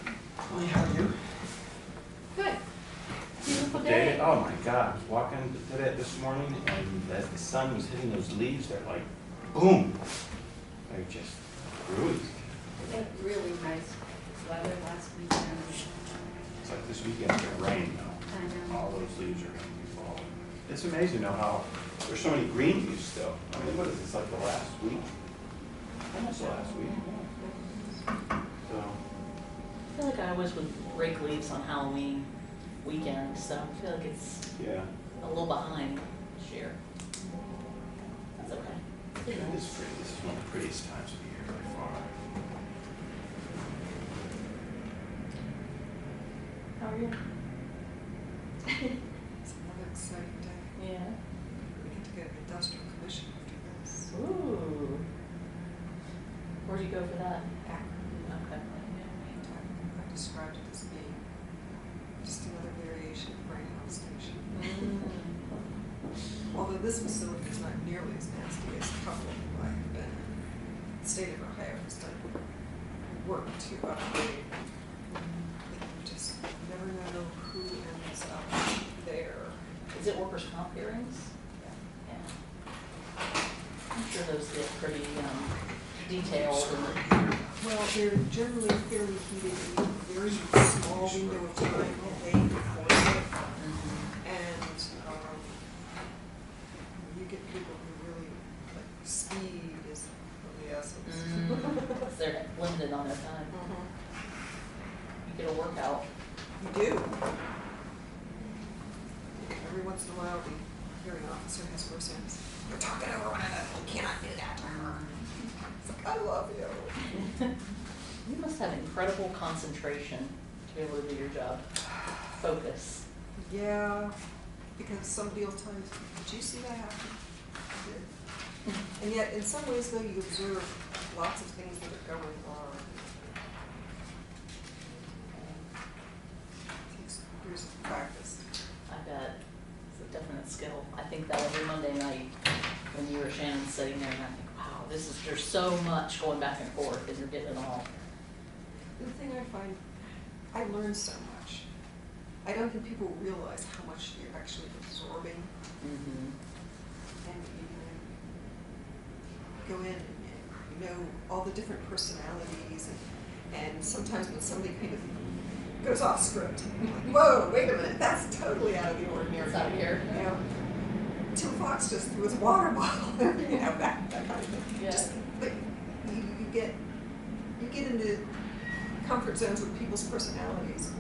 Hi, how are you? Good. Beautiful day. Oh my God, I was walking today this morning and as the sun was hitting those leaves, they're like, boom. They're just bruised. We had really nice weather last weekend. It's like this weekend's gonna rain though. I know. All those leaves are gonna be falling. It's amazing though how there's so many green leaves still. I mean, what is this, like the last week? Almost the last week. So, I feel like I always would rake leaves on Halloween weekend, so I feel like it's yeah. a little behind this year. That's okay. It is pretty. This is one of the prettiest times of the year by far. How are you? It's another exciting day. Yeah. We get to get an industrial commission after this. Ooh. Where'd you go for that? Akron. Okay. I described it as being just another variation of Greyhound Station. Although this facility is not nearly as nasty as a couple I have been in. The state of Ohio has done work to upgrade. You just never know who ends up there. Is it workers' comp hearings? Yeah. I'm sure those get pretty detailed and Well, they're generally fairly heated, you have a very small window of time that they enforce it. And you get people who really, like, speed is of the essence. they're limited on their time. You get a workout. You do. Every once in a while, the hearing officer has first hands. You're talking over one another, you cannot do that. It's like, I love you. You must have incredible concentration to be able to do your job. Focus. Yeah, because somebody will tell you, did you see that happen? I did. And yet, in some ways, though, you observe lots of things that are going on. It takes years of practice. I bet. It's a definite skill. I think that every Monday night when you or Shannon's sitting there and I think, wow, there's so much going back and forth and you're getting it all. The thing I find, I learn so much. I don't think people realize how much you're actually absorbing. And you go in and you know all the different personalities, and sometimes when somebody kind of goes off script, you're like, whoa, wait a minute, that's totally out of the ordinary. It's out of here. You know, Tim Fox just threw his water bottle, you know, that kind of thing. Yeah. Just, but you get into comfort zones with people's personalities.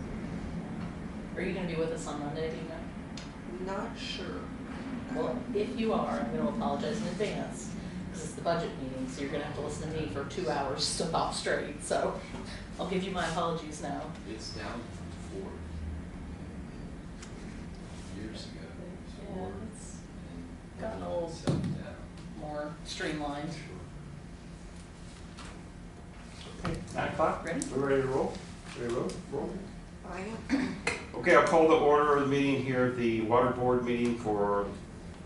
Are you going to be with us on Monday, do you know? Not sure. Well, if you are, I'm going to apologize in advance because it's the budget meeting, so you're going to have to listen to me for 2 hours to talk straight. So I'll give you my apologies now. It's down from 4 years ago. Yeah, it's gotten a little more streamlined. 9 o'clock? Ready? We're ready to roll? Ready to roll? I am. Okay, I'll call the order of the meeting here, the water board meeting for,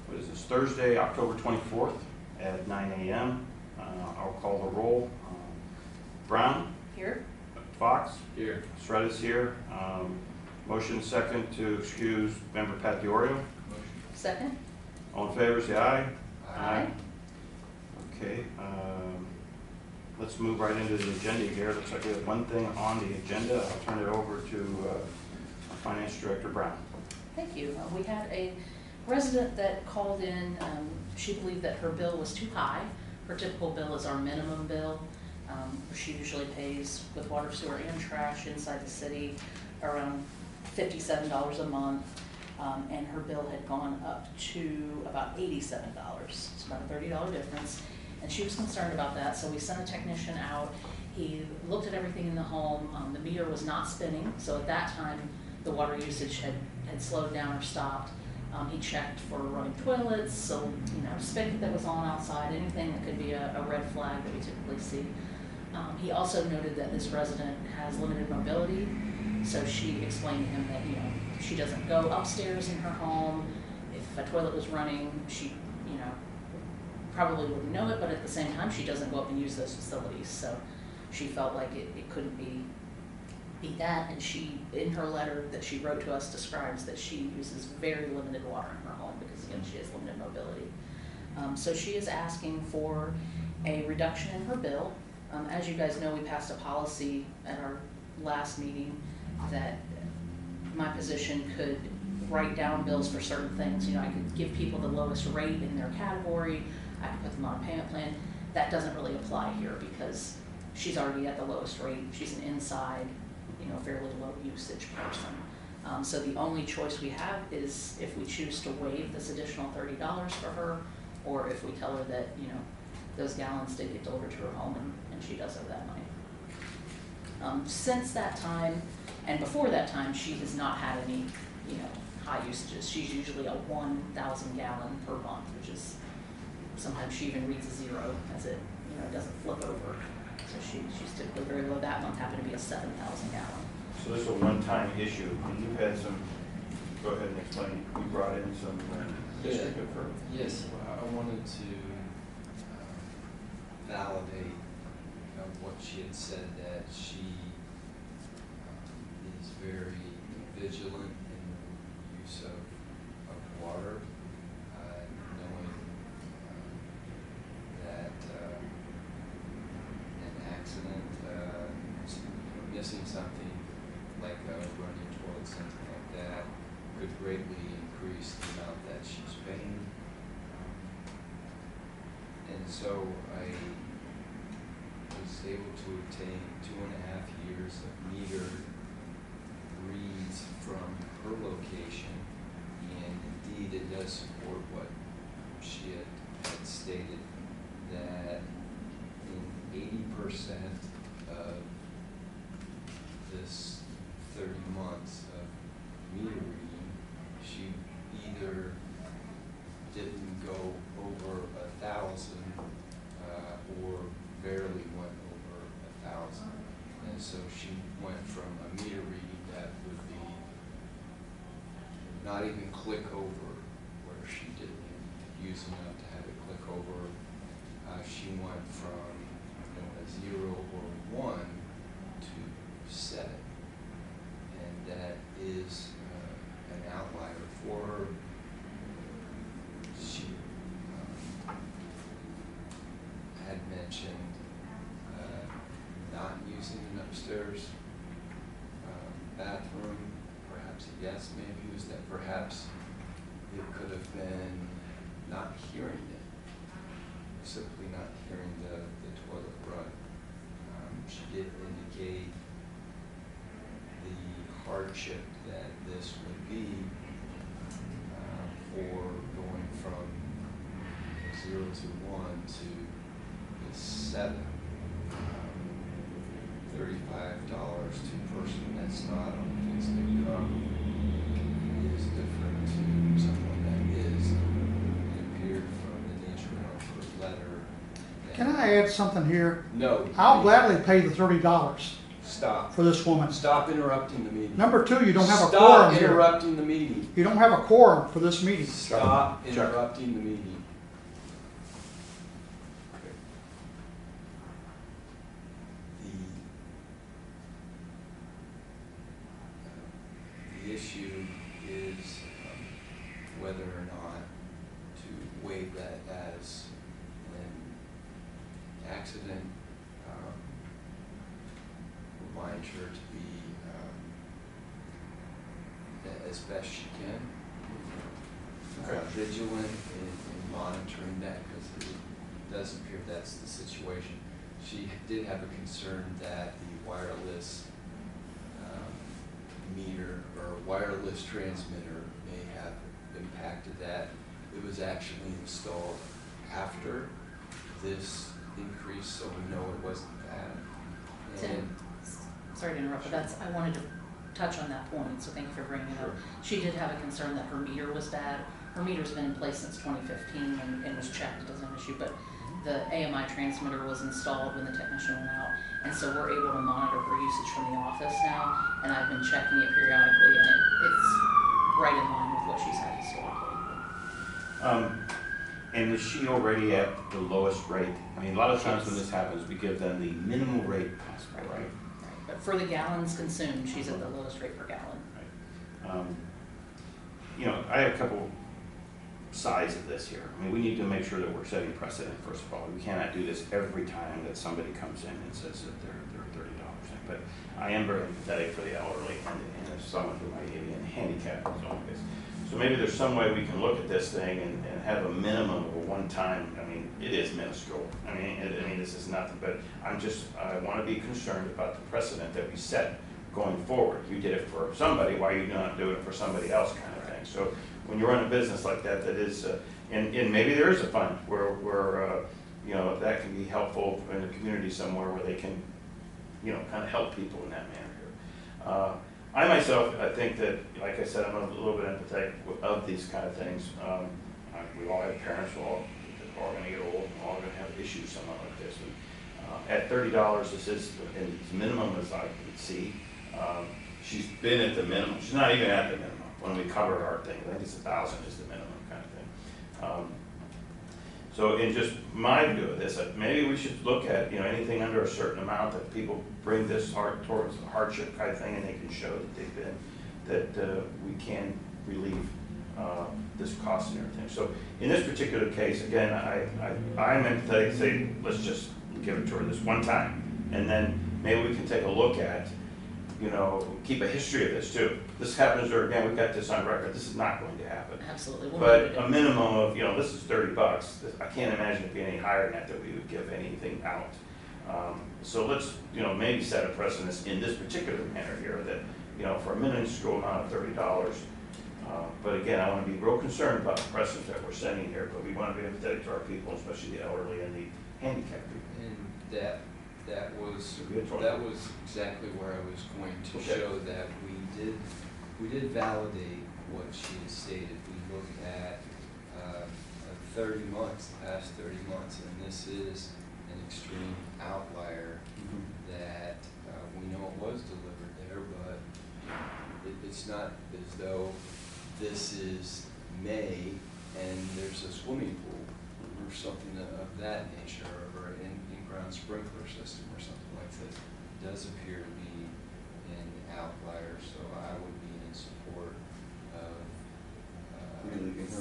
what is this, Thursday, October 24th at 9 a.m. I'll call the roll. Brown? Here? Fox? Here. Shred is here. Motion second to excuse member Pat DiOrio. Motion. Second? All in favor, say aye. Aye. Okay, let's move right into the agenda here. Looks like we have one thing on the agenda. I'll turn it over to our Finance Director, Brown. Thank you. We had a resident that called in. She believed that her bill was too high. Her typical bill is our minimum bill. She usually pays with water, sewer, and trash inside the city around $57 a month. And her bill had gone up to about $87. It's about a $30 difference. And she was concerned about that, so we sent a technician out. He looked at everything in the home. The meter was not spinning, so at that time, the water usage had slowed down or stopped. He checked for running toilets, so, spigot that was on outside, anything that could be a red flag that we typically see. He also noted that this resident has limited mobility, so she explained to him that, she doesn't go upstairs in her home. If a toilet was running, she, probably wouldn't know it, but at the same time, she doesn't go up and use those facilities, so she felt like it couldn't be be that, and she, in her letter that she wrote to us, describes that she uses very limited water in her home because, again, she has limited mobility. So she is asking for a reduction in her bill. As you guys know, we passed a policy at our last meeting that my position could write down bills for certain things. You know, I could give people the lowest rate in their category, I could put them on a payment plan. That doesn't really apply here because she's already at the lowest rate. She's an inside, you know, fairly low usage person. So the only choice we have is if we choose to waive this additional $30 for her, or if we tell her that, you know, those gallons did get delivered to her home and she does owe that money. Since that time, and before that time, she has not had any, you know, high usages. She's usually a 1,000 gallon per month, which is, sometimes she even reads a zero as it, you know, it doesn't flip over. So she's typically very low. That month happened to be a 7,000 gallon. So this is a one-time issue, and you've had some, go ahead and explain, we brought in some history of her. Yes, well, I wanted to validate what she had said, that she is very vigilant in the use of water, knowing that an accident, missing something like a running toilet, something like that, could greatly increase the amount that she's paying. And so I was able to obtain 2.5 years of meter reads from her location, and indeed it does support what she had stated, that in 80% of this 30 months of meter reading, she either didn't go over 1,000 or barely went over 1,000. And so she went from a meter reading that would be not even click over, where she didn't use enough to have it click over. She went from, you know, a 0 or 1 to 7. And that is an outlier for her. She had mentioned not using an upstairs bathroom. Perhaps a guess maybe was that perhaps it could have been not hearing it, simply not hearing the toilet run. She did indicate the hardship that this would be for going from 0 to 1 to 7. $35 to person that's not on fixed income is different to someone that is. It appeared from the nature of her letter. Can I add something here? No. I'll gladly pay the $30 Stop. for this woman. Stop interrupting the meeting. Number two, you don't have a Stop quorum here. interrupting the meeting. You don't have a quorum for this meeting. Stop Chuck. interrupting the meeting. The issue is whether or not to waive that as an accident. Remind her to be as best she can, vigilant in monitoring that, because it does appear that's the situation. She did have a concern that the wireless meter or wireless transmitter may have impacted that. It was actually installed after this increase, so we know it wasn't bad. Tim, sorry to interrupt, but I wanted to touch on that point, so thank you for bringing it up. She did have a concern that her meter was bad. Her meter's been in place since 2015 and was checked, it doesn't have an issue, but the AMI transmitter was installed when the technician went out, and so we're able to monitor her usage from the office now, and I've been checking it periodically, and it's right in line with what she's had historically. And is she already at the lowest rate? I mean, a lot of times when this happens, we give them the minimal rate possible, right? For the gallons consumed, she's at the lowest rate per gallon. You know, I have a couple sides of this here. I mean, we need to make sure that we're setting precedent, first of all. We cannot do this every time that somebody comes in and says that they're $30. But I am very empathetic for the elderly and as someone who might be handicapped in his own case. So maybe there's some way we can look at this thing and have a minimum of a one-time. I mean, it is minuscule. I mean, this is nothing. But I want to be concerned about the precedent that we set going forward. You did it for somebody. Why are you not doing it for somebody else, kind of thing? So when you run a business like that, that is, and maybe there is a fund where you know, that can be helpful in the community somewhere where they can, you know, kind of help people in that manner here. I myself, I think that, like I said, I'm a little bit empathetic of these kind of things. We all have parents, we're all going to get old, we're all going to have issues somewhat like this. And, at $30, this is as minimum as I could see. She's been at the minimum. She's not even at the minimum when we covered our thing. I think it's 1,000 is the minimum kind of thing. So in just my view of this, maybe we should look at, you know, anything under a certain amount that people bring this towards a hardship kind of thing, and they can show that they've been, that we can relieve this cost and everything. So in this particular case, again, I'm empathetic to say, let's just give it to her this one time, and then maybe we can take a look at, you know, keep a history of this too. This happens, or again, we've got this on record. This is not going to happen. Absolutely. But a minimum of, you know, this is $30. I can't imagine it being any higher than that we would give anything out. So let's, you know, maybe set a precedent in this particular manner here that, you know, for a minuscule amount of $30. But again, I want to be real concerned about the precedent that we're setting here. But we want to be empathetic to our people, especially the elderly and the handicapped people. And that was exactly where I was going to show that we did validate what she had stated. We looked at 30 months, the past 30 months, and this is an extreme outlier that we know it was delivered there, but it's not as though this is May and there's a swimming pool or something of that nature, or an in-ground sprinkler system or something like this. It does appear to be an outlier, so I would be in support of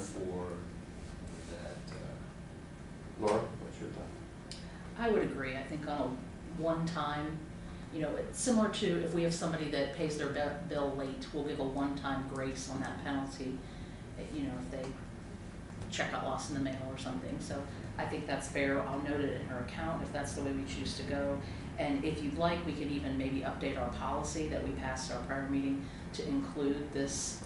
for that. Laura, what's your thought? I would agree. I think on a one-time, you know, it's similar to if we have somebody that pays their bill late, we'll give a one-time grace on that penalty, you know, if they check got lost in the mail or something. So I think that's fair. I'll note it in her account if that's the way we choose to go. And if you'd like, we can even maybe update our policy that we passed our prior meeting to include this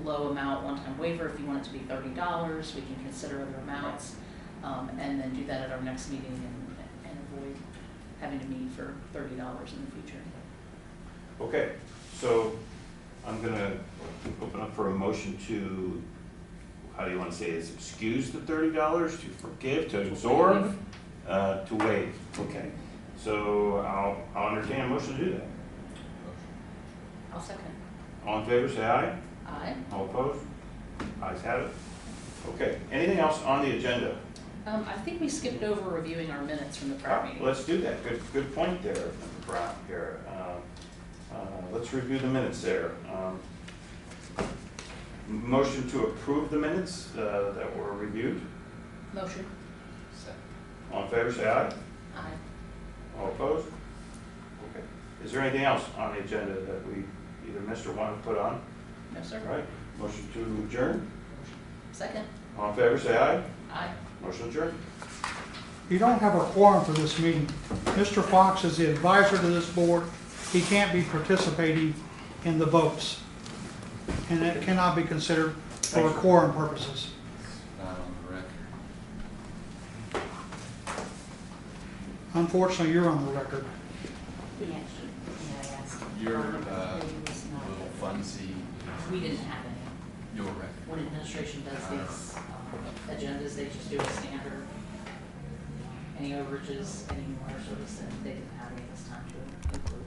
low amount one-time waiver. If you want it to be $30, we can consider other amounts, and then do that at our next meeting and avoid having to meet for $30 in the future. Okay, so I'm going to open up for a motion to, how do you want to say this, excuse the $30, to forgive, to absorb, to waive. Okay, so I'll entertain a motion to do that. I'll second. All in favor, say aye. Aye. All opposed? Ayes have it. Okay, anything else on the agenda? I think we skipped over reviewing our minutes from the prior meeting. Let's do that. Good point there, Mr. Brown here. Let's review the minutes there. Motion to approve the minutes that were reviewed. Motion. Second. All in favor, say aye. Aye. All opposed? Okay. Is there anything else on the agenda that we either missed or want to put on? No, sir. All right. Motion to adjourn. Second. All in favor, say aye. Aye. Motion adjourned. You don't have a quorum for this meeting. Mr. Fox is the advisor to this board. He can't be participating in the votes. And it cannot be considered for quorum purposes. Not on the record. Unfortunately, you're on the record. We actually, I asked. Your It was not little the- funsy, We didn't have any. your record. When administration does these agendas, they just do a standard. Any overages, any water service, and they didn't have any this time to include.